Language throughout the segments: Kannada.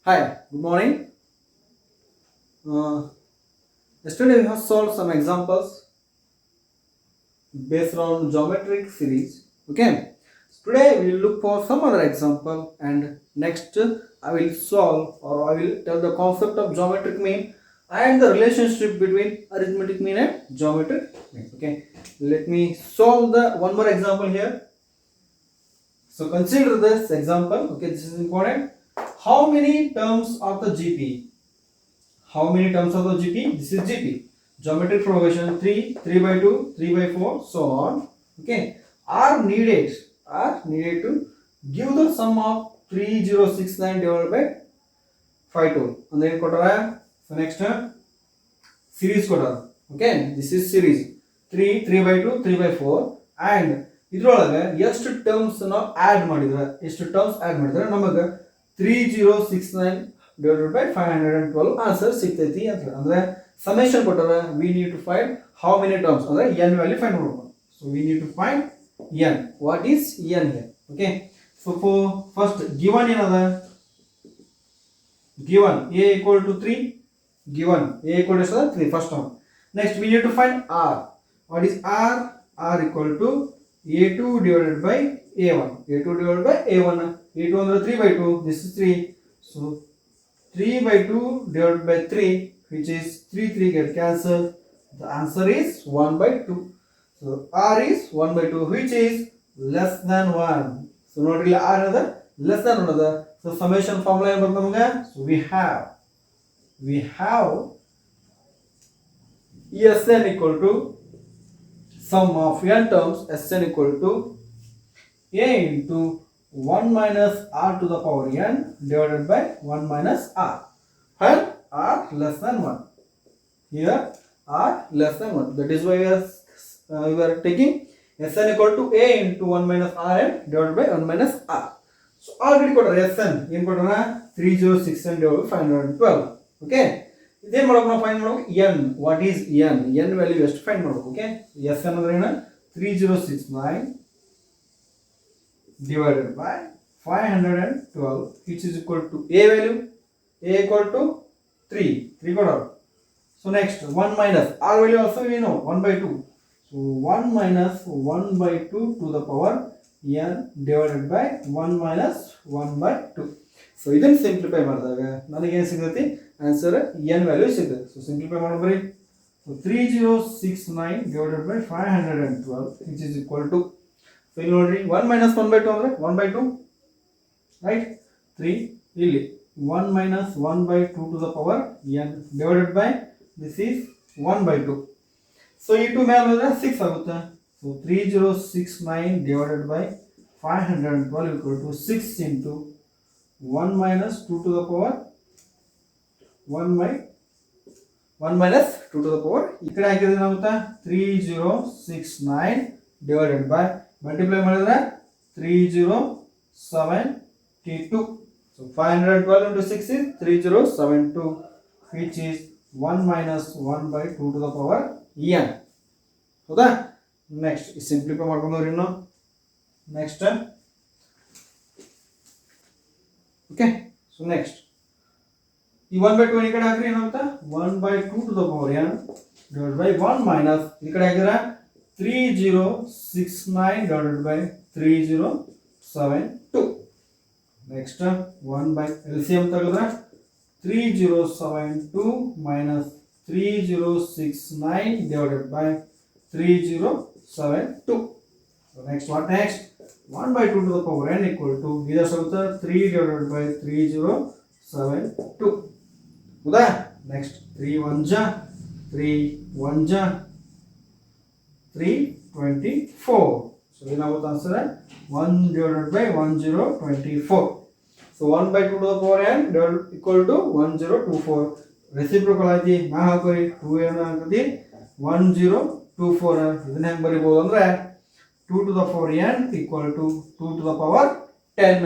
Hi, good morning. Uh, Yesterday we have solved some examples based on geometric series. Okay. Today we will look for some other example, and next I will solve or I will tell the concept of geometric mean and the relationship between arithmetic mean and geometric mean. Okay. Let me solve the one more example here. So consider this example. Okay, this is important. How many terms of the GP? How many terms of the GP? This is GP. Geometric progression 3, 3 by 2, 3 by 4, so on. Okay. Are needed to give the sum of 3069 divided by 52. And then so next series koda. Okay. This is series 3, 3 by 2, 3 by 4. And ಇದ್ರೊಳಗೆ ಎಷ್ಟು ಟರ್ಮ್ಸ್ ನಾವು ಆಡ್ ಮಾಡಿದ್ರೆ ನಮಗೆ 3069 divided by 512 ಆನ್ಸರ್ ಸಿಗ್ತೈತಿ ಅಂತ ಅಂದ್ರೆ ಸಮೇಷನ್ ಕೊಟ್ಟರೆ we need to find how many terms ಅಂದ್ರೆ n ವ್ಯಾಲ್ಯೂ ಫೈಂಡ್ ಮಾಡಬೇಕು. So we need to find n. What is n here? Okay. So for first given ಏನದ given a equal to 3 given a equal to 3 first one. Next we need to find r. What is r? R equal to a2 divided by a1. a2 divided by a1. a2 under 3 by 2. This is 3. So 3 by 2 divided by 3, which is 3 get cancelled. The answer is 1 by 2. So r is 1 by 2, which is less than 1. So not really r another less than another. So summation formula ಏನು ಬರುತ್ತೆ ನಮಗೆ? So we have Sn equal to sum of n terms Sn equal to a into 1 minus r to the power n divided by 1 minus r. When r less than 1. Here r less than 1. That is why we are taking Sn equal to a into 1 minus rn divided by 1 minus r. So already got Sn. ಏನು ಕೊಟ್ಟರೆ 3069 divided by 512. Okay. ಇದೇನು ಮಾಡಬೇಕು ನಾವು ಫೈಂಡ್ ಮಾಡಬೇಕು n. What is n? n value ಎಷ್ಟು ಫೈಂಡ್ ಮಾಡಬೇಕು? ಓಕೆ. Sn ಅಂದ್ರೆ ಏನು? 3069 divided by 512, which is equal to a value. A equal to 3 got out. So next 1 minus r value also we know 1 by 2. So 1 minus 1 by 2 to the power n divided by 1 minus 1 by 2. So ಇದನ್ನು ಸಿಂಪ್ಲಿಫೈ ಮಾಡಿದಾಗ ನನಗೆ ಏನು ಸಿಗುತ್ತೆ? ಆನ್ಸರ್ n ವ್ಯಾಲ್ಯೂ ಸಿಗುತ್ತೆ. ಸೊ ಸಿಂಪ್ಲಿಫೈ ಮಾಡೋಣ. So 3069 divided by 512, which is equal to, so ಇಲ್ಲಿ ನೋಡ್ರಿ 1 minus 1 by 2 ಅಂದ್ರೆ 1 by 2, right? 3 ಇಲ್ಲಿ 1 minus 1 by 2 to the power n divided by this is 1 by 2. So ಈ 2 ಮೇಲೆ ಹೋದ್ರೆ 6 ಆಗುತ್ತೆ. So 3069 divided by 512 equal to 6 into 1 minus 2 to the power 1 by 1 minus 2 to the power ಈ ಕಡೆ ಹಾಕಿದ್ರೆ ಏನಾಗುತ್ತೆ 3069 divided by multiply ಮಾಡಿದ್ರೆ 3072. So 512 into 6 is 3072, which is 1 minus 1 by 2 to the power n. ಹೌದಾ? ನೆಕ್ಸ್ಟ್ ಸಿಂಪ್ಲಿಫೈ ಮಾಡ್ಕೊಂಡ್ರೆ ಇನ್ನು ನೆಕ್ಸ್ಟ್ ಓಕೆ. ಸೊ ನೆಕ್ಸ್ಟ್ ಈ 1 by 2 ಈ ಕಡೆ ಹಾಕ್ರಿ ಏನಾಗುತ್ತೆ 1 by 2 to the power n divided by 1 minus ಈ ಕಡೆ ಹಾಕಿದ್ರೆ 3069 divided by 3072. Next 1 by LCM ತೆಗೆದ್ರೆ 3072 minus 3069 divided by 3072. So next what next? 1 by 2 to the power n equal to either 3 divided by 3072. ಹೌದಾ? Next 3 1 ja 3 1 ja 324. So ಏನಾಗುತ್ತೆ answer 1 divided by 1024. So 1 by 2 to the power n equal to 1024. Reciprocal ಆಗಿ ನಾ ಹಾಕೋರಿ 2 ಏನಾಗ್ತದೆ 1024. ಇದನ್ನ ಹೆಂಗೆ ಬರೀಬಹುದು ಅಂದ್ರೆ 2 to the power n equal to 2 to the power 10.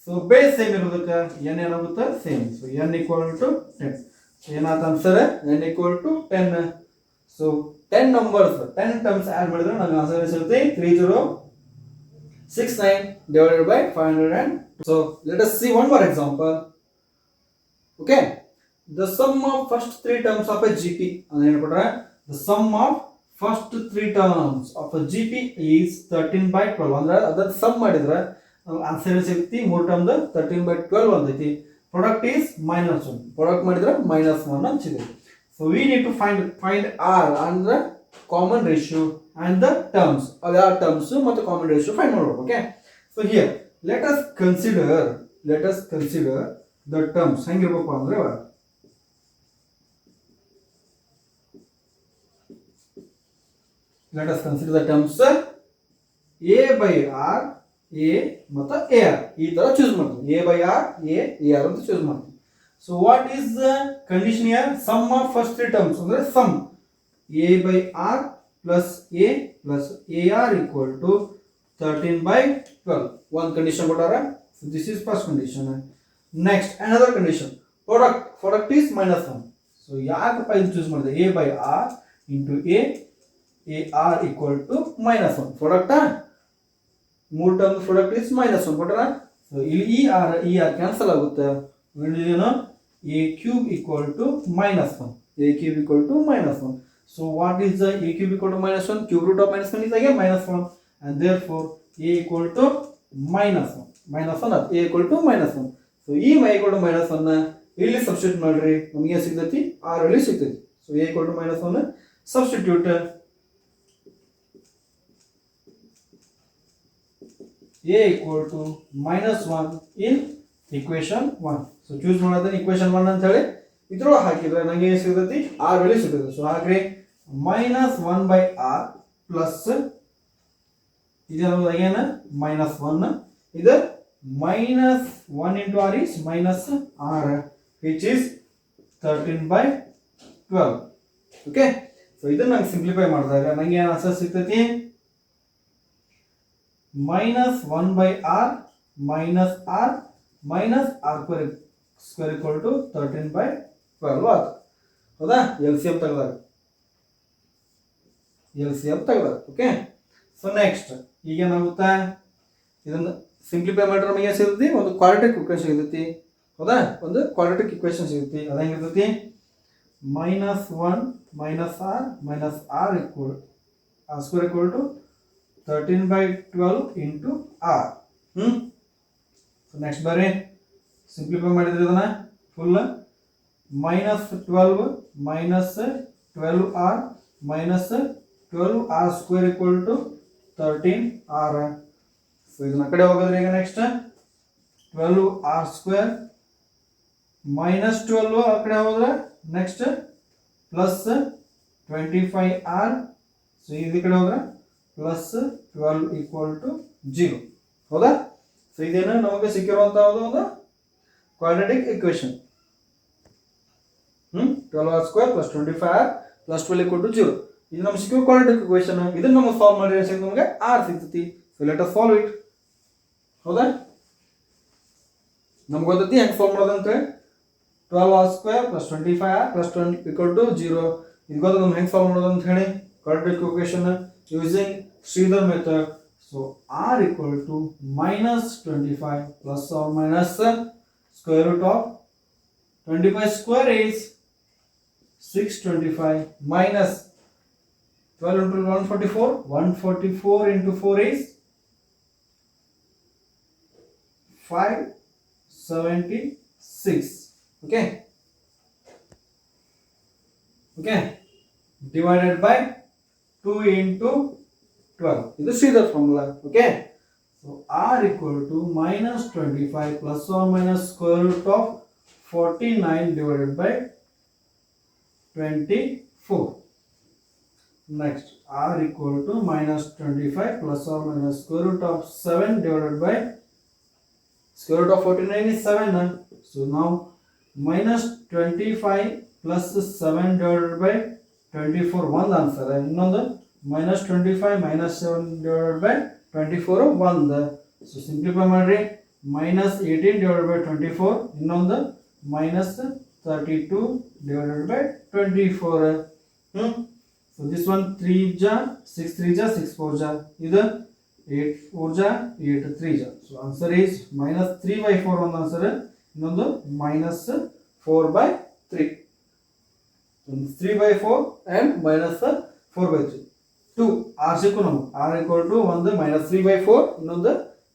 So base same ಇರೋದಕ್ಕೆ n ಏನಾಗುತ್ತೆ same. So n equal to 10. So ಏನಾಗುತ್ತೆ answer n equal to 10. So 10 numbers 10 terms add ಮಾಡಿದ್ರೆ ನನಗೆ ಆನ್ಸರ್ ಸಿಗುತ್ತೆ 3069 divided by 500. So let us see one more example. Okay, the sum of first three terms of a GP ಅಂದ್ರೆ ಏನು ಕೊಟ್ರೆ the sum of first three terms of a GP is 13/12 ಅಂದ್ರೆ ಅದರ ಸಮ್ ಮಾಡಿದ್ರೆ ಆನ್ಸರ್ ಸಿಗುತ್ತೆ ಮೂರು ಟರ್ಮ್ 13/12 ಅಂತೈತಿ ಪ್ರಾಡಕ್ಟ್ is -1 ಪ್ರಾಡಕ್ಟ್ ಮಾಡಿದ್ರೆ -1 ಅಂತ ಸಿಗುತ್ತೆ so we need to find r and the common ratio and the terms ಅದರ ಟರ್ಮ್ಸ್ ಮತ್ತು common ratio find ಮಾಡಬೇಕು okay so here let us consider the terms ಹೆಂಗಿರಬೇಕು ಅಂದ್ರೆ let us consider the terms a by r a ಮತ್ತು ar ಈ ತರ ಚೂಸ್ ಮಾಡ್ತೀವಿ a by r a ar ಅಂತ ಚೂಸ್ ಮಾಡ್ತೀವಿ so what is the condition here sum of first three terms ಅಂದ್ರೆ sum a by r plus a plus ar equal to 13/12 one condition ಕೊಟ್ಟಾರ so this is first condition next another condition product is -1 so ಯಾಕಪ್ಪ ಇದು ಚೂಸ್ ಮಾಡಿದೆ a by r into ar equal to -1 product ಮೂರು ಟರ್ಮ್ ಪ್ರಾಡಕ್ಟ್ is -1 ಕೊಟ್ಟಾರ so ಇಲ್ಲಿ ಈ r ಕ್ಯಾನ್ಸಲ್ ಆಗುತ್ತೆ ಉಳಿದಿದ್ದೇನು a cube equal to -1 so what is the a cube equal to -1 cube root of -1 is again -1 and therefore a equal to -1 a equal to -1 so ಈ a equal to -1 ಇಲ್ಲಿ ಸಬ್ಸ್ಟಿಟ್ಯೂಟ್ ಮಾಡ್ರಿ ನಮಗೆ ಸಿಗ್ತೈತಿ r ಅಲ್ಲಿ ಸಿಗ್ತೈತಿ so a equal to -1 substitute a equal to -1 in equation 1 so choose ಮಾಡೋದನ್ನ equation 1 ಅಂತ ಹೇಳಿ ಇದ್ರೊಳಗೆ ಹಾಕಿದ್ರೆ ನನಗೆ ಏನು ಸಿಗ್ತೈತಿ r ವ್ಯಾಲ್ಯೂ ಸಿಗ್ತೈತಿ so ಹಾಕ್ರಿ -1/r plus ಇದು again -1 ಇದು -1 into r is -r which is 13/12 okay so ಇದನ್ನ ನಾನು ಸಿಂಪ್ಲಿಫೈ ಮಾಡಿದಾಗ ನನಗೆ ಏನು ಆನ್ಸರ್ ಸಿಗ್ತೈತಿ -1/r minus r square equal to 13/12 ಆಯ್ತು ಹೌದಾ LCM ತೆಗೆದಾಗ ಓಕೆ ಸೊ ನೆಕ್ಸ್ಟ್ ಈಗ ಏನಾಗುತ್ತೆ ಇದನ್ನ ಸಿಂಪ್ಲಿಫೈ ಮಾಡಿದ್ರೆ ನಮಗೆ ಏನು ಸಿಗುತ್ತೆ ಒಂದು ಕ್ವಾಡ್ರಾಟಿಕ್ ಇಕ್ವೇಷನ್ ಸಿಗುತ್ತೆ ಹೌದಾ ಒಂದು ಕ್ವಾಡ್ರಾಟಿಕ್ ಇಕ್ವೇಷನ್ ಸಿಗುತ್ತೆ ಅದು ಹೆಂಗಿರ್ತೈತಿ -1 - r equal r square equal to 13/12 into r so next ಬಾರಿ ಸಿಂಪ್ಲಿಫೈ ಮಾಡಿದ್ರೆ ಇದನ್ನ full -12 -12r -12r square equal to 13r so ಇದನ್ನ ಕಡೆ ಹೋಗೋದ್ರೆ ಈಗ ನೆಕ್ಸ್ಟ್ 12r square -12 ಆ ಕಡೆ ಹೋದ್ರೆ ನೆಕ್ಸ್ಟ್ ಪ್ಲಸ್ 25r so ಈ ಕಡೆ ಹೋದ್ರೆ ಪ್ಲಸ್ 12 equal to 0 ಹೌದಾ ಸೊ ಇದೇನು ನಮಗೆ ಸಿಕ್ಕಿರುವಂತಹ ಒಂದು quadratic equation 12r square plus 25r plus 12 equal to 0 ಇದು ನಮಗೆ ಸಿಕ್ಕಿರೋ ಕ್ವಾಡ್ರಾಟಿಕ್ ಇಕ್ವೇಷನ್ ಇದನ್ನ ನಾವು ಸಾಲ್ವ್ ಮಾಡಿದ್ರೆ ನಮಗೆ r ಸಿಗ್ತೈತಿ so let us solve it ಹೌದಾ ನಮಗೆ ಗೊತ್ತೈತಿ ಹೆಂಗೆ ಸಾಲ್ವ್ ಮಾಡೋದು ಅಂತ 12r square plus 25r plus 12 equal to 0 ಇದು ಗೊತ್ತ ನಮ್ಗೆ ಹೆಂಗೆ ಸಾಲ್ವ್ ಮಾಡೋದು ಅಂತ ಹೇಳಿ quadratic equation using Sridhar method so r equal to -25 plus or minus square root of 25 square is 625 minus 12 into 144 into 4 is 576 okay divided by 2 into 12 this is Sridhar formula okay so r equal to -25 plus or minus square root of 49 divided by 24 next r equal to -25 plus or minus square root of 7 divided by square root of 49 is 7 so now -25 plus 7 divided by 24 one answer ಇನ್ನೊಂದು -25 -7 divided by 24 1 so simplify ಮಾಡ್ರಿ -18 divided by 24 ಇನ್ನೊಂದು -32 divided by 24 so this one 3 ja 6 3 ja 6 4 ja ಇದು 8 4 ja 8 3 ja so answer is -3/4 ಒಂದು answer ಇನ್ನೊಂದು 4/3. 3/4 and minus 4/3. 2 r ಸಿಕ್ಕು ನಮಗೆ r equal to ಒಂದು minus 3/4 ಇನ್ನೊಂದು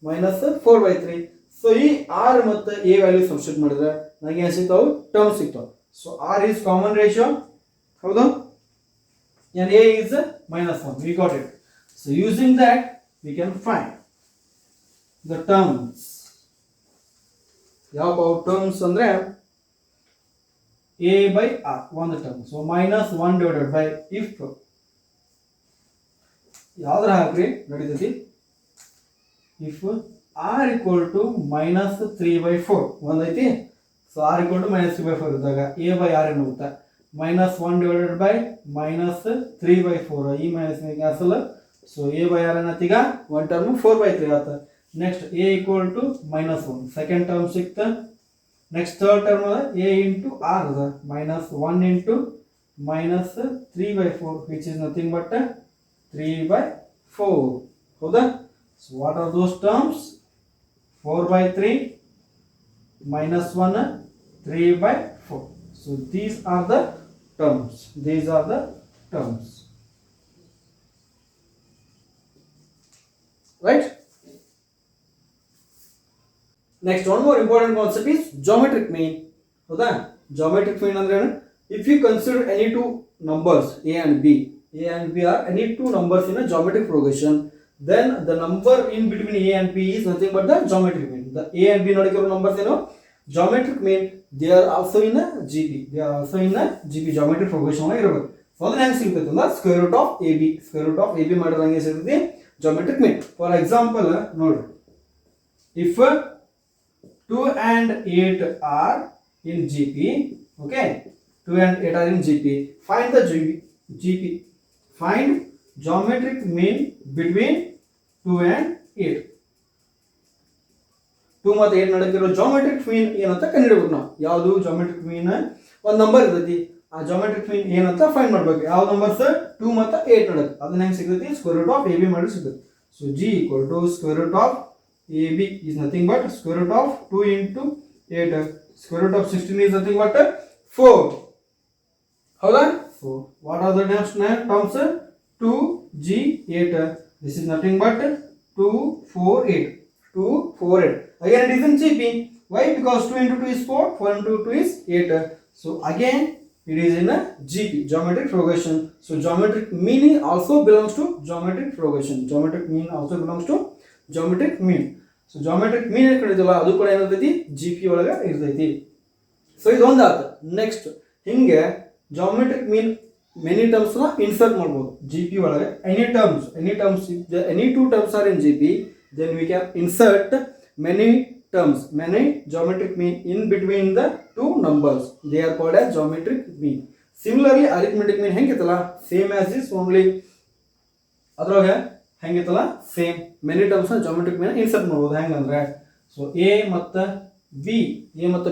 minus 4/3. ಸೊ ಈ r ಮತ್ತು a ವ್ಯಾಲ್ಯೂ ಸಬ್ಸ್ಟಿಟ್ಯೂಟ್ ಮಾಡಿದ್ರೆ ನನಗೆ ಏನು ಸಿಗ್ತಾವೆ ಟರ್ಮ್ ಸಿಗ್ತಾವೆ. So r is common ratio ಹೌದು and a is -1. We got it. So using that we can find the terms. ಯಾವ terms ಅಂದ್ರೆ a by r ಒಂದು term. So -1 divided by if ಯಾವ್ದ್ರ ಹಾಕ್ರಿ ನಡೀತೈತಿ if r equal to -3/4 ಒಂದೈತಿ. ಸೊ r equal to -3/4 ಇದ್ದಾಗ a by r ಏನಾಗುತ್ತೆ -1 divided by -3/4 ಈ minus cancel. So a by r ಏನತ್ತೀಗ ಒಂದು ಟರ್ಮ್ 4/3 ಆತ. Next a equal to -1 second term ಸಿಕ್ತ. ನೆಕ್ಸ್ಟ್ ಥರ್ಡ್ ಟರ್ಮ್ ಅದ a into r ಅದ -1 into -3/4 which is nothing but 3/4 ಹೌದಾ. So what are those terms? 4/3 -1 3/4. So these are the terms. These are the terms. Right? Next, one more important concept is geometric mean. ಹೌದಾ geometric mean ಅಂದ್ರೆ ಏನು? If you consider any two numbers a and b are any two numbers in a geometric progression, then the number in between a and b is nothing but the geometric mean. The a and b ನೋಡಿರೋ numbers ಏನು geometric mean. They are also in a gp. They are also in a gp geometric progression ಒಳಗೆ ಇರಬೇಕು. ಸೊ ಅದನ್ನ ಹೆಂಗೆ ಸಿಗ್ತೈತೆ ಅಂದ್ರೆ ಸ್ಕ್ವೇರ್ ರೂಟ್ ಆಫ್ ab ಮಾಡಿದ್ರೆ ಹಂಗೆ ಸಿಗ್ತೈತಿ geometric mean. For example ನೋಡ್ರಿ if 2 and 8 are in gp, okay, 2 and 8 are in gp, find the gp, find geometric mean between 2 and 8. 2 ಮತ್ತು 8 ನಡುವಿರೋ ಜಾಮೆಟ್ರಿಕ್ ಮೀನ್ ಏನಂತ ಕಂಡುಹಿಡಬೇಕು. ನಾವು ಯಾವುದು ಜಾಮೆಟ್ರಿಕ್ ಮೀನ್ ಒಂದು ನಂಬರ್ ಇರ್ತೈತಿ, ಆ ಜಾಮೆಟ್ರಿಕ್ ಮೀನ್ ಏನಂತ ಫೈಂಡ್ ಮಾಡಬೇಕು. ಯಾವ ನಂಬರ್ಸ್ 2 ಮತ್ತು 8 ನಡುವೆ ಅದನ್ನ ಹೆಂಗೆ ಸಿಗ್ತೈತಿ ಸ್ಕ್ವೇರ್ ರೂಟ್ ಆಫ್ ab ಮಾಡಿ ಸಿಗ್ತೈತಿ. So g equal to square root of ab is nothing but square root of 2 into 8. Square root of 16 is nothing but 4. ಹೌದಾ. So what are the terms? 2g8. This is nothing but 248. 248. Again it is in gp. Why? Because 2 into 2 is 4, 4 into 2 is 8. So again it is in a gp geometric progression. So geometric mean also belongs to geometric progression. Geometric mean also belongs to geometric mean. So geometric mean ಕಡಿದಲ್ಲ ಅದು ಕೂಡ ಏನಿರ್ತೈತಿ gp ಒಳಗೆ ಇರ್ತೈತಿ. ಸೊ ಇದು ಒಂದಾಯ್ತು. ನೆಕ್ಸ್ಟ್ ಹಿಂಗೆ geometric mean many terms ನ ಇನ್ಸರ್ಟ್ ಮಾಡಬಹುದು gp ಒಳಗೆ. any terms if any two terms are in gp, then we can insert many geometric mean in between the two numbers. They are called as geometric mean. Similarly arithmetic mean ಹೆಂಗಿತ್ತಲ್ಲ same as this, only ಅದ್ರೊಳಗೆ ಹೆಂಗಿತ್ತಲ್ಲ ಸೇಮ್ ಮೆನಿ ಟರ್ಮ್ಸ್ ನ geometric mean ಇನ್ಸರ್ಟ್ ಮಾಡಬಹುದು. ಹೆಂಗಂದ್ರೆ ಸೊ a ಮತ್ತು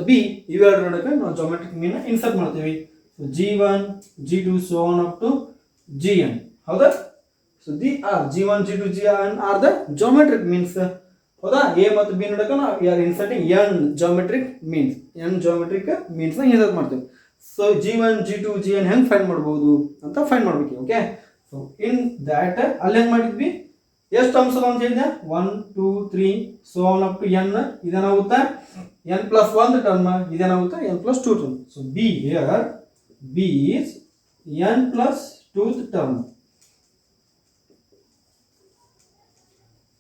b ಇವೆರಡರೊಳಗೆ ನಾವು geometric mean ಇನ್ಸರ್ಟ್ ಮಾಡ್ತೀವಿ. So g1 g2 so on up to gn. ಹೌದಾ. So g1 g2 gn are the geometric means. ಹೌದಾ. a ಮತ್ತು b ನಡುವೆ ನಾವು we are inserting n geometric means ನ ಇನ್ಸರ್ಟ್ ಮಾಡ್ತೀವಿ. ಸೊ g1 g2 gn ಹೆಂಗೆ ಫೈಂಡ್ ಮಾಡ್ಬೋದು ಅಂತ ಫೈಂಡ್ ಮಾಡ್ಬೇಕು. ಓಕೆ. ಸೊ ಇನ್ ದ್ಯಾಟ್ ಅಲ್ಲಿ ಹೆಂಗೆ ಮಾಡಿದ್ವಿ ಎಷ್ಟು ಟರ್ಮ್ಸ್ ಅದ ಅಂತ ಹೇಳಿದ್ದೆ 1 2 3 so on up to n. ಇದೇನಾಗುತ್ತೆ n plus 1 ಟರ್ಮ್, ಇದೇನಾಗುತ್ತೆ n plus 2 term. So b here b is n plus 2th term.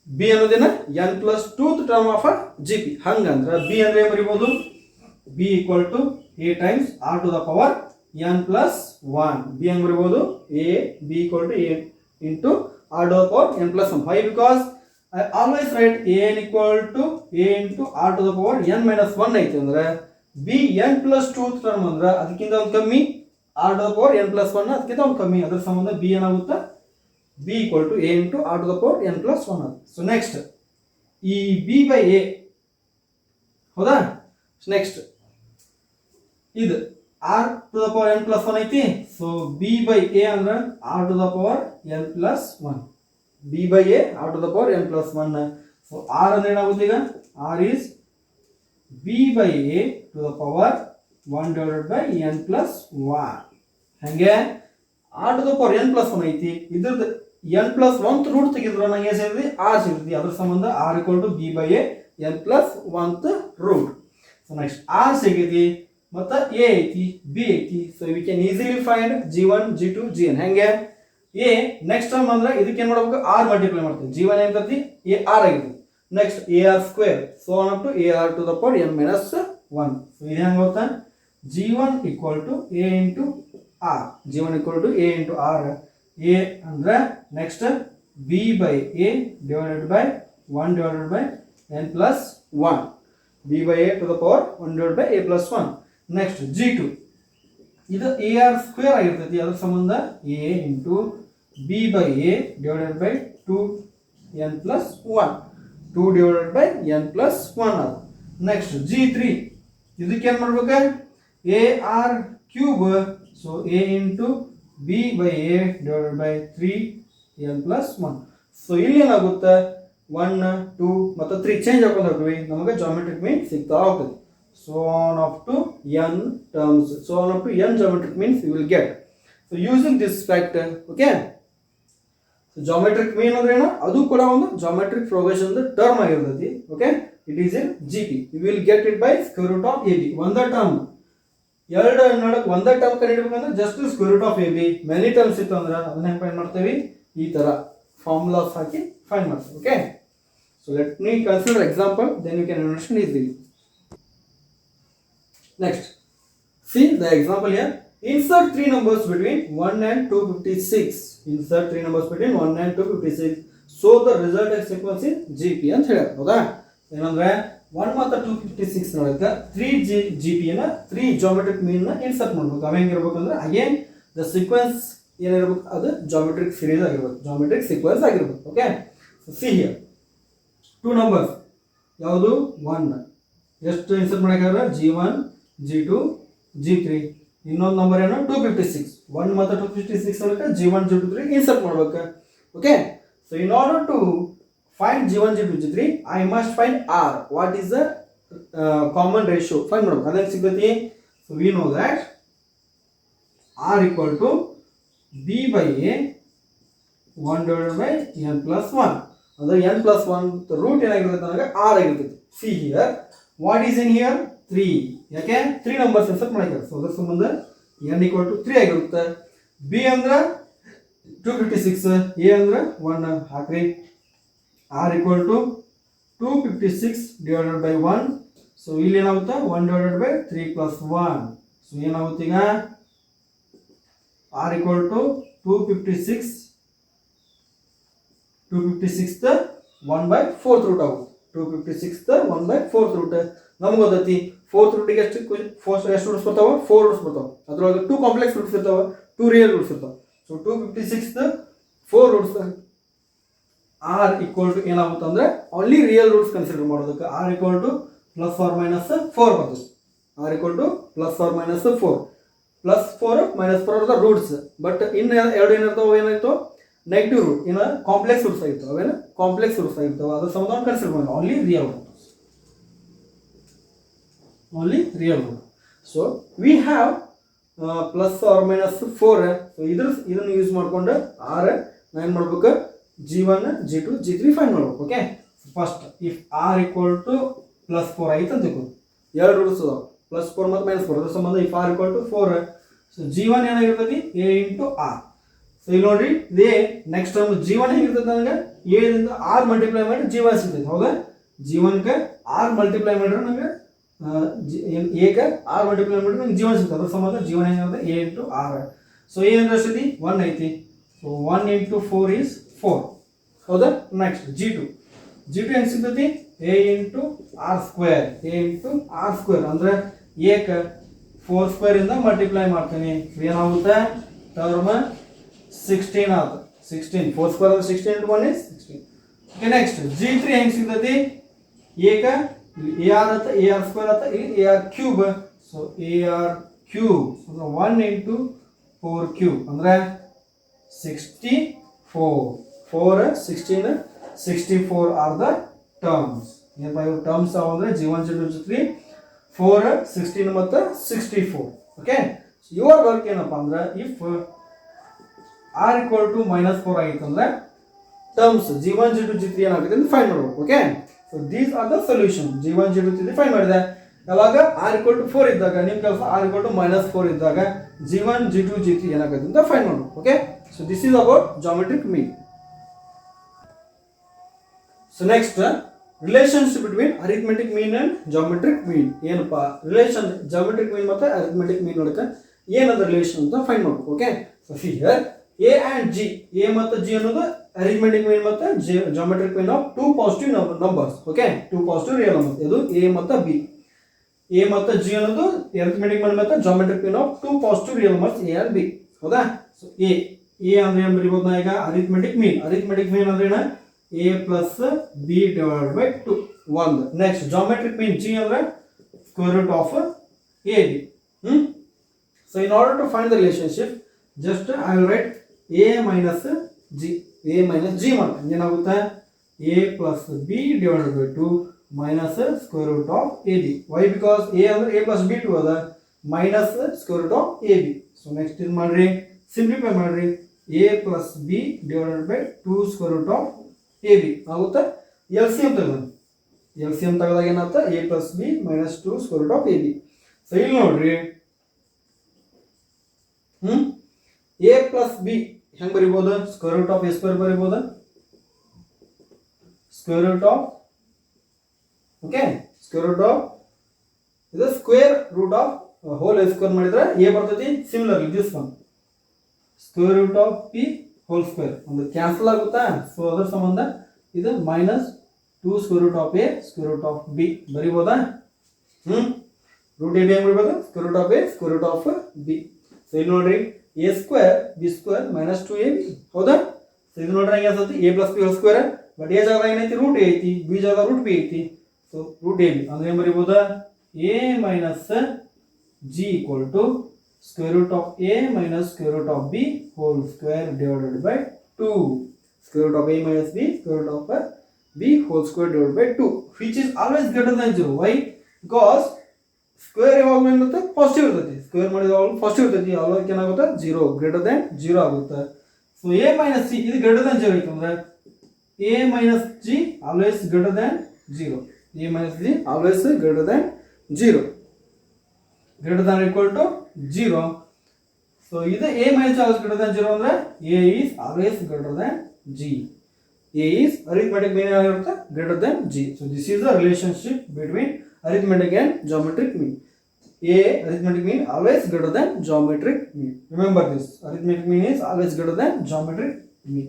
b ಅನ್ನೋದೇನ n plus 2th term of a gp. ಹಂಗಂದ್ರೆ b ಅಂದ್ರೆ ಏನು ಬರೀಬಹುದು b equal to a times r to the power n plus 1. b ಹೆಂಗೆ ಬರೀಬಹುದು b equal to a into r to the power n plus 1. Why? Because I always write an equal to a into r to the power n minus 1 ಐತಿ ಅಂದ್ರೆ b n plus 2th term ಅಂದ್ರೆ ಅದಕ್ಕಿಂತ ಒಂದು ಕಮ್ಮಿ, r to the power n plus 1 ಅದಕ್ಕಿಂತ ಒಂದು ಕಮ್ಮಿ. ಅದರ ಸಂಬಂಧ b ಏನಾಗುತ್ತೆ b equal to a into r to the power n plus 1. So next ಈ b by a ಹೌದಾ. ನೆಕ್ಸ್ಟ್ ಇದು r to the power n plus 1 ಐತಿ. ಸೊ b by a ಅಂದ್ರೆ r to the power n plus 1. b by a r to the power n plus 1. So r ಅಂದ್ರೆ ಏನಾಗುತ್ತೆ ಈಗ r is b by a to the power 1 divided by n plus 1. ಹಂಗೆ r to the power n plus 1 ಐತಿ ಇದ್ರದ್ದು n plus 1th ರೂಟ್ ತೆಗೆದ್ರೆ ನಂಗೆ ಏನು ಸಿಗ್ತದೆ r ಸಿಗ್ತದೆ ಅದ್ರ ಸಂಬಂಧ r equal to b by a n plus 1th root. So next r ಸಿಗೈತಿ ಮತ್ತೆ a ಐತಿ b ಐತಿ. So we can easily find g1 g2 gn. ಹಂಗೆ a ನೆಕ್ಸ್ಟ್ ಟರ್ಮ್ ಅಂದ್ರೆ ಇದಕ್ಕೆ ಏನು ಮಾಡಬೇಕು r ಮಲ್ಟಿಪ್ಲೈ ಮಾಡ್ತೀವಿ. g1 ಏನು ಇರ್ತೈತಿ a r ಆಗಿರ್ತೈತಿ. Next ar square so on up to ar to the power n minus 1. So ಇದು ಹೆಂಗೆ ಗೊತ್ತಾ g1 equal to a into r. g1 equal to a into r. a ಅಂದ್ರೆ next b by a divided by 1 divided by n plus 1. b by a to the power 1 divided by a plus 1. Next g2 ಇದು ar ಸ್ಕ್ವೇರ್ ಆಗಿರ್ತೈತಿ ಅದರ ಸಂಬಂಧ a into b by a divided by 2 n plus 1. 2 divided by n plus 1 ಅದು. ನೆಕ್ಸ್ಟ್ g3 ಇದಕ್ಕೆ ಏನು ಮಾಡ್ಬೇಕು ar cube so a into b by a divided by 3 n plus 1. So ಇಲ್ಲಿ ಏನಾಗುತ್ತೆ 1 2 ಮತ್ತು 3 ಚೇಂಜ್ ಹಾಕೊಂಡು ಹೋಗ್ತೀವಿ ನಮಗೆ ಜಾಮೆಟ್ರಿಕ್ ಮೀನ್ ಸಿಗ್ತಾ ಹೋಗ್ತದೆ. So on up to n terms. So on up to n geometric means you will get. So using this factor, okay. So geometric mean ಅಂದ್ರೆ ಏನು ಅದು ಕೂಡ ಒಂದು geometric progression ದ ಟರ್ಮ್ ಆಗಿರ್ತೈತಿ. Okay. It is in GP. You will get it by square root of AB. ಒಂದ ಟರ್ಮ್ ಎರಡು ನಡಕ್ಕೆ ಒಂದ ಟರ್ಮ್ ಕಂಡುಹಿಡಿಯಬೇಕಂದ್ರೆ just square root of AB. Many terms ಇತ್ತು ಅಂದ್ರೆ ಅದನ್ನ ಹೆಂಗೆ ಫೈಂಡ್ ಮಾಡ್ತೀವಿ ಈ ತರ ಫಾರ್ಮುಲಾಸ್ ಹಾಕಿ ಫೈಂಡ್ ಮಾಡ್ತೀವಿ. Okay. So let me consider example then you can understand easily. Next, see the example here. Insert three numbers between 1 and 256. Insert three numbers between 1 and 256. So the resultant sequence is GP ಅಂತ ಹೇಳಿ ಹೌದಾ ಏನಂದ್ರೆ 1 ಮತ್ತು 256 ನೊಳಗೆ 3 GP ನ 3 geometric mean ನ ಇನ್ಸರ್ಟ್ ಮಾಡಬೇಕು. ಅವ ಹೆಂಗಿರಬೇಕು ಅಂದ್ರೆ ಅಗೇನ್ ದ ಸೀಕ್ವೆನ್ಸ್ ಏನಿರಬೇಕು ಅದು geometric series ಆಗಿರಬೇಕು geometric sequence ಆಗಿರಬೇಕು. Okay. So see here two numbers ಯಾವುದು 1 ಎಷ್ಟು ಇನ್ಸರ್ಟ್ ಮಾಡಬೇಕಾದ್ರೆ g1 g2 g3. ಇನ್ನೊಂದು ನಂಬರ್ ಏನು 256. 1 ಮತ್ತು 256 ಒಳಗೆ g1 g2 3 ಇನ್ಸರ್ಟ್ ಮಾಡಬೇಕು. Okay. So in order to find g1 g2 g3 I must find r. What is the common ratio find ಮಾಡಬೇಕು. ಅದೇನು ಸಿಗ್ತೈತಿ so we know that r equal to b by a 1 divided by n plus 1. ಅಂದ್ರೆ n plus 1 ರೂಟ್ ಏನಾಗಿರ್ತೈತೆ ಅಂದ್ರೆ r ಆಗಿರ್ತೈತಿ. See here what is in here 3. ಯಾಕೆ 3 ನಂಬರ್ಸ್ ಇನ್ಸರ್ಟ್ ಮಾಡಿದ್ದಾರೆ. ಸೊ ಅದರ ಸಂಬಂಧ n equal to 3 ಆಗಿರುತ್ತೆ. b ಅಂದ್ರೆ 256 a ಅಂದ್ರೆ 1 ಹಾಕ್ರಿ. r equal to 256 divided by 1. So ಇಲ್ಲಿ ಏನಾಗುತ್ತೆ 1 divided by 3 plus 1. ಸೊ ಏನಾಗುತ್ತೆ ಈಗ r equal to 256 the 1 by 4th root ಆಗುತ್ತೆ. 256 ದ 1 by 4th ರೂಟ್ ನಮ್ಗೆ ಗೊತ್ತೈತಿ 4th ರೂಟಿಗೆ ಎಷ್ಟು ರೂಟ್ಸ್ ಬರ್ತಾವ 4 ರೂಟ್ಸ್ ಬರ್ತಾವ. ಅದ್ರೊಳಗೆ 2 ಕಾಂಪ್ಲೆಕ್ಸ್ ರೂಟ್ಸ್ ಇರ್ತಾವ 2 ರಿಯಲ್ ರೂಟ್ಸ್ ಇರ್ತಾವ. So 256 the 4 roots r equal to ಏನಾಗುತ್ತೆ ಅಂದ್ರೆ ಓನ್ಲಿ ರಿಯಲ್ ರೂಟ್ಸ್ ಕನ್ಸಿಡರ್ ಮಾಡೋದಕ್ಕೆ r equal to plus or minus 4 ಬರ್ತದೆ. r equal to plus or minus 4 plus 4 minus 4 are the roots. But ಇನ್ನು ಎರಡು ಏನಿರ್ತಾವ ಏನಾಯ್ತು ನೆಗೆಟಿವ್ ರೂಟ್ ಇನ್ನು ಕಾಂಪ್ಲೆಕ್ಸ್ ರೂಟ್ಸ್ ಆಗಿರ್ತಾವೆ. ಅವೇನು ಕಾಂಪ್ಲೆಕ್ಸ್ ರೂಟ್ಸ್ ಆಗಿರ್ತಾವೆ ಅದ್ರ ಸಂಬಂಧ ಕನ್ಸಿಡರ್ ಮಾಡೋದು only real root. Only real root. So we have plus or minus 4. So ಇದನ್ನು ಯೂಸ್ ಮಾಡ್ಕೊಂಡು r ಏನು ಮಾಡ್ಬೇಕು g1 g2 g3 ಫೈಂಡ್ ಮಾಡ್ಬೇಕು. Okay. First if r equal to plus 4 ಆಯ್ತು ಅಂತ ತಿಳ್ಕೊಂಡು ಎರಡು ರೂಟ್ಸ್ ಅದಾವ ಪ್ಲಸ್ 4 ಮತ್ತು ಮೈನಸ್ 4 ಅದ್ರ ಸಂಬಂಧ if r equal to 4. So g1 ಏನಾಗಿರ್ತೈತಿ a into r. So ಇಲ್ಲಿ ನೋಡ್ರಿ ಇದೇ ನೆಕ್ಸ್ಟ್ ಟರ್ಮ್ g1 ಹೇಗಿರ್ತೈತೆ ನನಗೆ a ದಿಂದ r ಮಲ್ಟಿಪ್ಲೈ ಮಾಡಿ g1 ಸಿಗ್ತೈತೆ. ಹೌದಾ g1 ಗೆ r ಮಲ್ಟಿಪ್ಲೈ ಮಾಡಿದ್ರೆ ನನಗೆ a ಗೆ r ಮಲ್ಟಿಪ್ಲೈ ಮಾಡಿದ್ರೆ ನನಗೆ g1 ಸಿಗ್ತದೆ. ಅದ್ರ ಸಂಬಂಧ g1 ಏನಿರುತ್ತೆ a into r. So a ಅಂದ್ರೆ ಎಷ್ಟೈತಿ 1 ಐತಿ. So 1 into 4 is 4. ಹೌದಾ. ನೆಕ್ಸ್ಟ್ g2 ಹೆಂಗೆ ಸಿಗ್ತೈತಿ a into r square. a into r square ಅಂದ್ರೆ a ಗೆ 4 ಸ್ಕ್ವೇರ್ ಇಂದ ಮಲ್ಟಿಪ್ಲೈ ಮಾಡ್ತೀನಿ ಏನಾಗುತ್ತೆ ಟರ್ಮ್ 16 ಆಗುತ್ತೆ. 16 4 ಸ್ಕ್ವೇರ್ ಅಂದ್ರೆ 16 into 1 is 16. Okay. Next g3 ಹೆಂಗೆ ಸಿಗ್ತೈತಿ a ಗೆ ar ಅಂತ ar ಸ್ಕ್ವೇರ್ ಅಂತ ಇಲ್ಲಿ ar cube. So ar cube ಅಂದ್ರೆ 1 into 4 ಕ್ಯೂಬ್ ಅಂದ್ರೆ 64. 4 16 64 ಆರ್ ದ ಟರ್ಮ್ಸ್. ಏನಪ್ಪ ಇವು ಟರ್ಮ್ಸ್ ಅವ ಅಂದ್ರೆ g1 g2 g3 4 16 ಮತ್ತು 64. ಓಕೆ, ಯುವರ್ ವರ್ಕ್ ಏನಪ್ಪಾ ಅಂದ್ರೆ ಇಫ್ ಆರ್ ಈಕ್ವಲ್ ಟು -4 ಆಗಿತ್ತು ಅಂದ್ರೆ ಟರ್ಮ್ಸ್ g1 g2 g3 ಏನಾಗುತ್ತೆ ಅಂತ ಫೈಂಡ್ ಮಾಡಬೇಕು. Okay, so these are the solution. g1 g2 g3 find ಮಾಡಿದೆ. ಯಾವಾಗ ಆರ್ ಈಕ್ವಲ್ ಟು 4 ಇದ್ದಾಗ ನಿಮ್ಮ ಕೆಲಸ ಆರ್ ಈಕ್ವಲ್ ಟು -4 ಇದ್ದಾಗ g1 g2 g3 ಏನಾಗುತ್ತೆ ಅಂತ ಫೈಂಡ್ ಮಾಡಬೇಕು. Okay, so this is about geometric mean. So next relationship between arithmetic mean and geometric mean. ಏನಪ್ಪಾ ರಿಲೇಶನ್ ಜಾಮೆಟ್ರಿಕ್ ಮೀನ್ ಮತ್ತೆ ಅರಿಥಮೆಟಿಕ್ ಮೀನ್ ನೋಡಕ್ಕೆ ಏನದ ರಿಲೇಶನ್ ಅಂತ ಫೈಂಡ್ ಮಾಡಬೇಕು. Okay, so here A and G, A ಮತ್ತು ಜಿ ಅನ್ನೋದು ಅರಿಥಮೆಟಿಕ್ ಮೀನ್ ಮತ್ತು geometric mean of two positive numbers. Okay, two positive real numbers. ಇದು ಎ ಮತ್ತು ಬಿ. ಎ ಮತ್ತು ಜಿ ಅನ್ನೋದು ಅರಿಥಮೆಟಿಕ್ ಮೀನ್ ಮತ್ತು geometric mean of two positive real numbers A and B. ಹೌದಾ? ಸೊ ಎ ಅಂದ್ರೆ ಏನು ಬರೀಬಹುದು ನಾ ಈಗ? ಅರಿಥಮೆಟಿಕ್ ಮೀನ್. ಅರಿಥಮೆಟಿಕ್ ಮೀನ್ ಅಂದ್ರೆ ಏನು? a plus b divided by 2 1. Next geometric mean g ಅಂದ್ರೆ square root of ab. So in order to find the relationship, just I will write a minus g. a minus g ಮಾಡ್ತೀನಿ. ಏನಾಗುತ್ತೆ? a plus b divided by 2 minus square root of ab. Why? Because a ಅಂದ್ರೆ a plus b 2 ಅದ minus square root of ab. So next ಇದು ಮಾಡ್ರಿ, simplify ಮಾಡ್ರಿ. a plus b divided by 2 square root of ab ಆಗುತ್ತೆ. LCM ತೆಗೆದು LCM ತೆಗೆದಾಗ ಏನಾಗುತ್ತೆ? a plus b minus 2 square root of ab. So ಇಲ್ಲಿ ನೋಡ್ರಿ, a plus b ಹೆಂಗ್ ಬರಿಬಹುದು? Square root of a square ಬರಿಬಹುದು. Square root of, okay, square root of ಇದು square root of whole square ಮಾಡಿದ್ರೆ a ಬರ್ತೈತಿ. Similarly this one square root of p whole square ಒಂದು ಕ್ಯಾನ್ಸಲ್ ಆಗುತ್ತಾ? ಸೊ ಅದರ ಸಂಬಂಧ ಇದು -2 square root of a square root of b ಬರಿಬೋದಾ? ರೂಟ್ ab ಹೆಂಗ್ ಬರಿಬೋದು? Square root of a square root of b. So ಇಲ್ಲಿ ನೋಡ್ರಿ, a square b square -2ab. ಹೌದಾ? ಸೊ ಇದು ನೋಡ್ರಿ ಹೆಂಗೆ ಅನ್ಸುತ್ತೆ? a plus b whole square. But a ಜಾಗದಾಗ ಏನೈತಿ? ರೂಟ್ a ಐತಿ. b ಜಾಗದಾಗ ರೂಟ್ b ಐತಿ. ಸೊ ರೂಟ್ ab ಅಂದ್ರೆ ಏನು ಬರಿಬೋದಾ? a minus g equal to square root of a minus square root of b whole square divided by 2. Square root of a minus b square root of b whole square divided by 2, which is always greater than 0. Why? Because square ಯಾವಾಗಲೂ ಏನಾಗುತ್ತೆ? ಪಾಸಿಟಿವ್ ಇರ್ತೈತಿ. ಸ್ಕ್ವೇರ್ ಮಾಡಿದಾಗ ಪಾಸಿಟಿವ್ ಇರ್ತೈತಿ. ಅವಾಗ ಏನಾಗುತ್ತೆ? 0 ಗ್ರೇಟರ್ ದನ್ 0 ಆಗುತ್ತೆ. ಸೊ a minus c ಇದು ಗ್ರೇಟರ್ ದನ್ 0 ಐತೆ ಅಂದ್ರೆ a minus g always greater than 0. a minus g always greater than 0. Greater than or equal to 0. So either a minus always greater than 0 ಅಂದ್ರೆ a is always greater than g. a is arithmetic mean ಆಗಿರುತ್ತೆ greater than g. So this is the relationship between arithmetic and geometric mean. a arithmetic mean always greater than geometric mean. Remember this, arithmetic mean is always greater than geometric mean.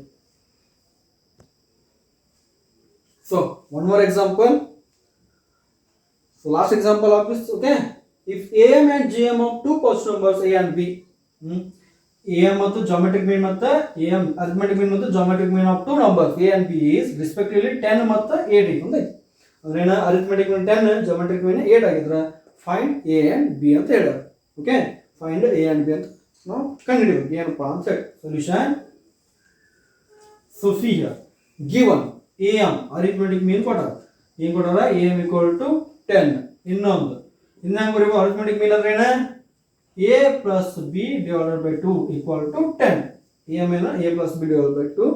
So one more example. So last example of this, okay. If am and gm of two positive numbers a and b, am ಮತ್ತು geometric mean ಮತ್ತು am arithmetic mean ಮತ್ತು geometric mean of two numbers a and b is respectively 10 ಮತ್ತು 8 ಇದೆ. ಅಂದ್ರೆ ಏನ? arithmetic mean 10, geometric mean 8 ಆಗಿದ್ರೆ find a and b ಅಂತ ಹೇಳ್ಯಾರ. Okay, find a and b ಅಂತ ನಾವು ಕಂಡುಹಿಡಿಯಬೇಕು. ಏನಪ್ಪಾ ಅಂತ ಹೇಳಿ solution. So see here, given am arithmetic mean ಕೊಟ್ಟಾರ. ಏನು ಕೊಟ್ಟಾರ? am equal to 10. ಇನ್ನೊಂದು ಹೆಂಗ್ ಬರೀಬೋದು? ಅರಿಥಮೆಟಿಕ್ ಮೀನ್ ಅಂದ್ರೆ ಏನ? a plus b divided by 2 equal to 10. am ಏನ? a plus b divided by 2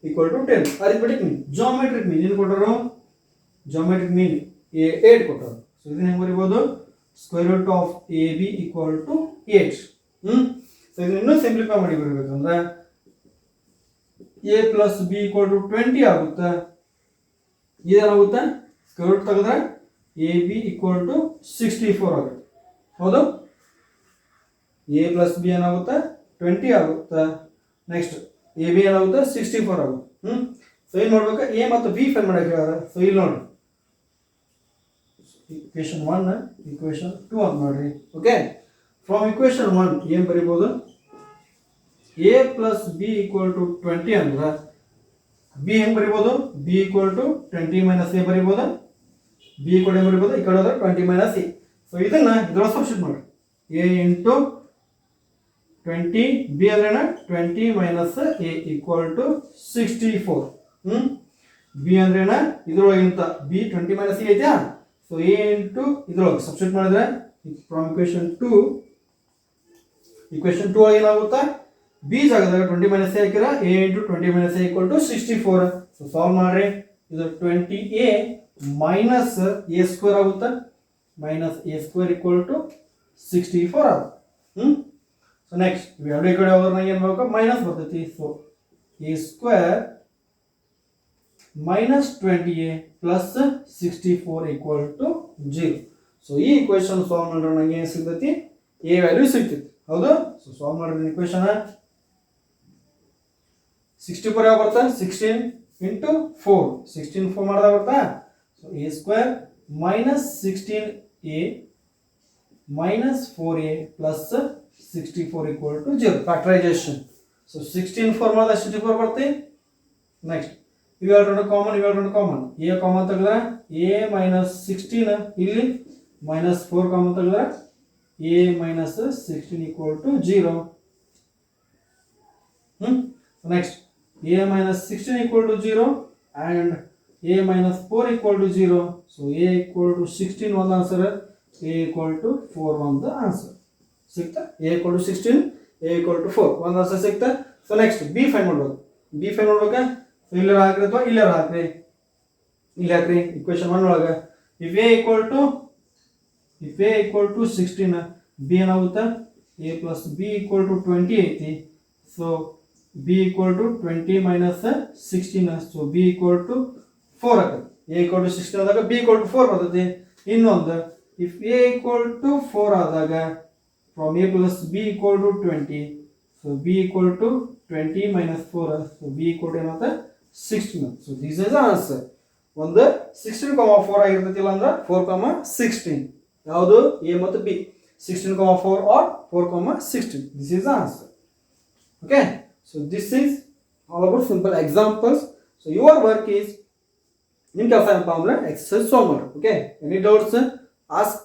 equal to 10. Arithmetic mean. Geometric mean ಏನು ಕೊಟ್ಟರು? ಜಾಮೆಟ್ರಿಕ್ ಮೀನ್ 8 ಕೊಟ್ಟರು. ಸೊ ಇದನ್ನ ಹೆಂಗ್ ಬರೀಬೋದು? Square root of ab equal to 8. So ಇದನ್ನ ಇನ್ನೂ ಸಿಂಪ್ಲಿಫೈ ಮಾಡಿ ಬರಬೇಕಂದ್ರೆ a plus b equal to 20 ಆಗುತ್ತೆ. ಇದೇನಾಗುತ್ತೆ? ಸ್ಕ್ವೇರ್ ರೂಟ್ ತೆಗೆದ್ರೆ ab equal to 64 ಆಗುತ್ತೆ. ಹೌದು? a plus b ಏನಾಗುತ್ತೆ? 20 ಆಗುತ್ತೆ. ನೆಕ್ಸ್ಟ್ ab ಏನಾಗುತ್ತೆ? 64 ಆಗುತ್ತೆ. ಸೊ ಏನು ಮಾಡ್ಬೇಕು? a ಮತ್ತು b ಫೈಂಡ್ ಮಾಡಕ್ಕೆ ಹೇಳ್ಯಾರ. ಸೊ ಇಲ್ಲಿ ನೋಡಿ, equation 1 equation 2 ಅಂತ ನೋಡ್ರಿ. ಓಕೆ, ಫ್ರಮ್ equation 1 ಏನು ಬರೀಬೋದು? a plus b equal to 20 ಅಂದ್ರೆ b ಹೆಂಗ್ ಬರೀಬೋದು? b equal to 20 minus a ಬರೀಬೋದು. b equal to ಬರೀಬೋದು. ಈ ಕಡೆ ಹೋದ್ರೆ 20 minus a. ಸೊ ಇದನ್ನ ಇದ್ರೊಳಗೆ ಸಬ್ಸ್ಟಿಟ್ಯೂಟ್ ಮಾಡಿ. a into 20, b ಅಂದ್ರೆ 20 minus a equal to 64. b ಅಂದ್ರೆ ಇದ್ರೊಳಗಿಂತ b 20 minus a ಐತ್ಯಾ? ಸೊ ಎ ಇಂಟು ಇದ್ರೊಳಗೆ ಸಬ್ಸ್ಟಿಟ್ಯೂಟ್ ಮಾಡಿದ್ರೆ ಫ್ರಮ್ ಇಕ್ವೇಶನ್ 2 ಏನಾಗುತ್ತಾ ಬಿ ಜಾಗದಾಗ 20 ಮೈನಸ್ ಎ ಹಾಕಿರ a into 20 minus a equal to 64. So solve ಮಾಡ್ರಿ. ಇದು 20a ಮೈನಸ್ ಎ ಸ್ಕ್ವೇರ್ ಆಗುತ್ತಾ minus a square equal to 64 ಆಗುತ್ತೆ. ಸೊ ನೆಕ್ಸ್ಟ್ ಇವೆರಡು ಈ ಕಡೆ ಹೋದ್ರೆ ಏನು ಮಾಡಬೇಕು ಮೈನಸ್ ಬರ್ತೈತಿ. So a square minus 20a plus 64 equal to 0. So ಈ ಇಕ್ವೇಶನ್ ಸಾಲ್ವ್ ಮಾಡಿದ್ರೆ ನನಗೆ ಏನು ಸಿಗ್ತೈತಿ ಎ ವ್ಯಾಲ್ಯೂ ಸಿಗ್ತೈತಿ. ಹೌದು. ಸೊ ಸಾಲ್ವ್ ಮಾಡಿದ್ರೆ ಇಕ್ವೇಶನ್ 64 ಯಾವ ಬರ್ತಾ 16 ಇಂಟು 4 16 4 ಮಾಡಿದಾಗ ಬರ್ತಾ. So a square minus 16a minus 4a plus 64 equal to 0 factorisation. So 16 4 ಮಾಡಿದಾಗ 64 ಬರ್ತಿ. ನೆಕ್ಸ್ಟ್ ಇವೆರಡು ಕಾಮನ್ ಎ ಕಾಮನ್ ತೆಗೆದ್ರೆ ಎ ಮೈನಸ್ 16 ಇಲ್ಲಿ ಮೈನಸ್ 4 ಕಾಮನ್ ತೆಗೆದ್ರೆ a minus 16 equal to 0. Next a minus 16 equal to 0 and a minus 4 equal to 0. So a equal to 16 one answer, a equal to 4 one the answer. ಸಿಕ್ತಾ a equal to 16, a equal to 4 one answer ಸಿಕ್ತಾ. So next b ಫೈಂಡ್ ಮಾಡಬೇಕು. ಸೊ ಇಲ್ಲರ ಹಾಕ್ರಿ ಅಥವಾ ಇಲ್ಲರ ಹಾಕ್ರಿ. ಇಲ್ಲಿ ಹಾಕ್ರಿ ಇಕ್ವೇಶನ್ 1 ಒಳಗೆ if a equal to 16 b ಏನಾಗುತ್ತಾ a plus b equal to 20 ಐತಿ. So b equal to 20 minus 16. So b equal to 4 ಆಗುತ್ತೆ. a equal to 16 ಆದಾಗ b equal to 4 ಬರ್ತದೆ. ಇನ್ನೊಂದು if a equal to 4 ಆದಾಗ from a plus b equal to 20. So b equal to 20 minus 4. So b equal to ಏನಾಗುತ್ತೆ 16. So this is the answer. ಒಂದು 16, 4 ಆಗಿರ್ತೈತಿ ಇಲ್ಲ ಅಂದ್ರೆ 4, 16 ಯಾವುದು a ಮತ್ತು b 16, 4 or 4, 16. This is the answer. Okay. So this is all about simple examples. So your work is in exercise solve. Okay. Any doubts? Ask